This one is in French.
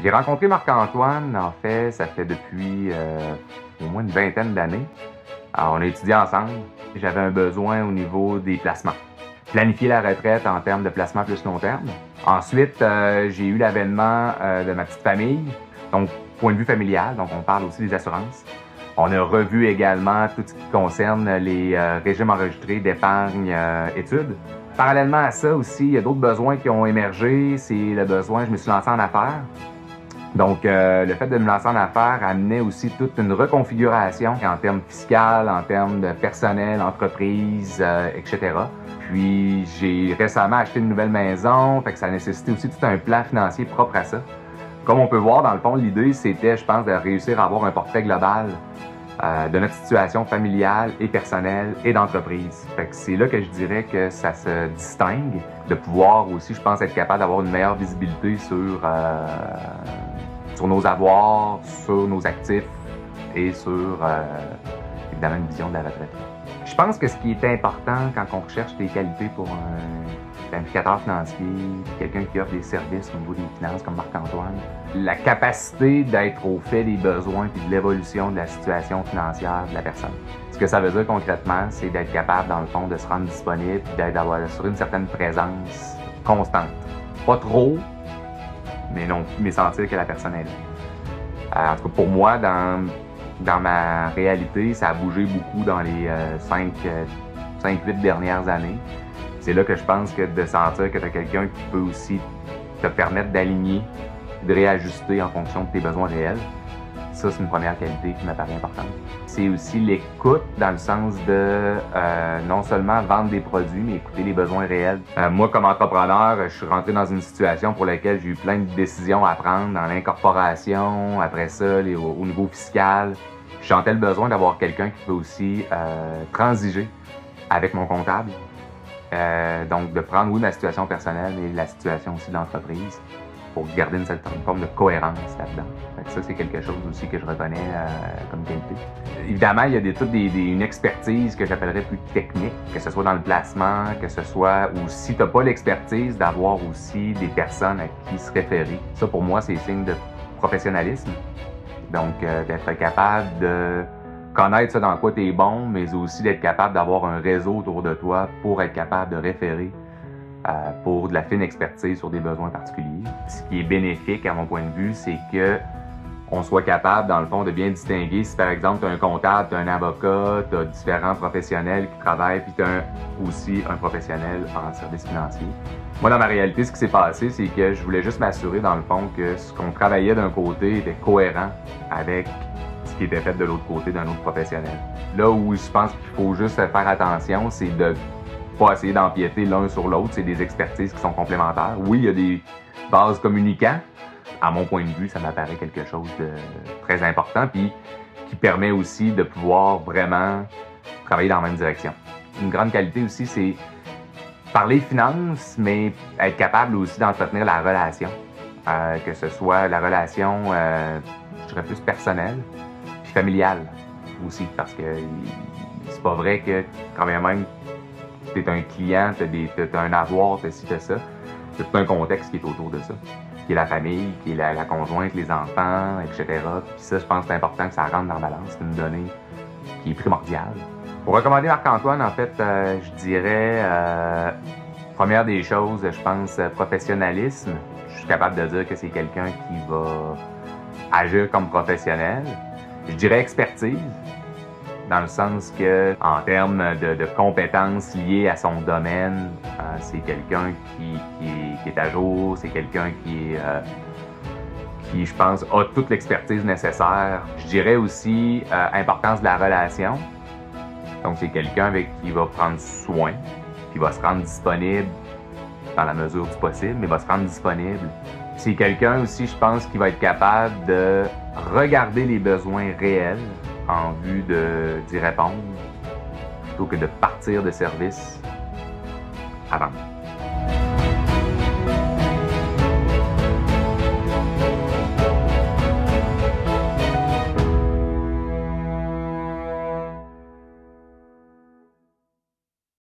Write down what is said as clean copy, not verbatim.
J'ai rencontré Marc-Antoine, en fait, ça fait depuis au moins une vingtaine d'années. Alors, on a étudié ensemble. J'avais un besoin au niveau des placements. Planifier la retraite en termes de placement plus long terme. Ensuite, j'ai eu l'avènement de ma petite famille, donc point de vue familial, donc on parle aussi des assurances. On a revu également tout ce qui concerne les régimes enregistrés d'épargne études. Parallèlement à ça aussi, il y a d'autres besoins qui ont émergé. C'est le besoin, je me suis lancé en affaires. Donc, le fait de me lancer en affaires amenait aussi toute une reconfiguration en termes fiscaux, en termes de personnel, entreprise, etc. Puis, j'ai récemment acheté une nouvelle maison, fait que ça nécessitait aussi tout un plan financier propre à ça. Comme on peut voir, dans le fond, l'idée, c'était, je pense, de réussir à avoir un portrait global de notre situation familiale et personnelle et d'entreprise. Fait que c'est là que je dirais que ça se distingue, de pouvoir aussi, je pense, être capable d'avoir une meilleure visibilité sur nos avoirs, sur nos actifs et sur, évidemment, une vision de la retraite. Je pense que ce qui est important quand on recherche des qualités pour un planificateur financier, quelqu'un qui offre des services au niveau des finances comme Marc-Antoine, la capacité d'être au fait des besoins et de l'évolution de la situation financière de la personne. Ce que ça veut dire concrètement, c'est d'être capable, dans le fond, de se rendre disponible et d'assurer une certaine présence constante. Pas trop, mais sentir que la personne est là. En tout cas, pour moi, dans ma réalité, ça a bougé beaucoup dans les 5-8 dernières années. C'est là que je pense que de sentir que tu as quelqu'un qui peut aussi te permettre d'aligner, de réajuster en fonction de tes besoins réels, ça, c'est une première qualité qui me paraît importante. C'est aussi l'écoute dans le sens de non seulement vendre des produits, mais écouter les besoins réels. Moi, comme entrepreneur, je suis rentré dans une situation pour laquelle j'ai eu plein de décisions à prendre dans l'incorporation, après ça, au niveau fiscal. Je sentais le besoin d'avoir quelqu'un qui peut aussi transiger avec mon comptable. Donc, de prendre, oui, ma situation personnelle, mais la situation aussi de l'entreprise pour garder une certaine forme de cohérence là-dedans. Ça, c'est quelque chose aussi que je reconnais comme qualité. Évidemment, il y a une expertise que j'appellerais plus technique, que ce soit dans le placement, que ce soit, ou si tu n'as pas l'expertise, d'avoir aussi des personnes à qui se référer. Ça, pour moi, c'est signe de professionnalisme. Donc, d'être capable de connaître ça dans quoi tu es bon, mais aussi d'être capable d'avoir un réseau autour de toi pour être capable de référer pour de la fine expertise sur des besoins particuliers. Ce qui est bénéfique, à mon point de vue, c'est que on soit capable, dans le fond, de bien distinguer si, par exemple, tu as un comptable, tu as un avocat, tu as différents professionnels qui travaillent, puis tu as aussi un professionnel en services financiers. Moi, dans ma réalité, ce qui s'est passé, c'est que je voulais juste m'assurer, dans le fond, que ce qu'on travaillait d'un côté était cohérent avec ce qui était fait de l'autre côté d'un autre professionnel. Là où je pense qu'il faut juste faire attention, c'est de pas essayer d'empiéter l'un sur l'autre. C'est des expertises qui sont complémentaires. Oui, il y a des bases communicantes. À mon point de vue, ça m'apparaît quelque chose de très important, puis qui permet aussi de pouvoir vraiment travailler dans la même direction. Une grande qualité aussi, c'est parler finances, mais être capable aussi d'entretenir la relation. Que ce soit la relation, je dirais plus personnelle, puis familiale aussi, parce que c'est pas vrai que quand même tu es un client, tu as un avoir, tu as ci, tu as ça. C'est tout un contexte qui est autour de ça, qui est la famille, qui est la conjointe, les enfants, etc. Puis ça, je pense que c'est important que ça rentre dans la balance. C'est une donnée qui est primordiale. Pour recommander Marc-Antoine, en fait, je dirais, première des choses, je pense, professionnalisme. Je suis capable de dire que c'est quelqu'un qui va agir comme professionnel. Je dirais expertise, dans le sens que, en termes de compétences liées à son domaine, c'est quelqu'un qui est à jour, c'est quelqu'un qui, je pense, a toute l'expertise nécessaire. Je dirais aussi importance de la relation. Donc, c'est quelqu'un avec qui il va prendre soin, puis va se rendre disponible dans la mesure du possible, mais va se rendre disponible. C'est quelqu'un aussi, je pense, qui va être capable de regarder les besoins réels en vue d'y répondre, plutôt que de partir de service à vendre.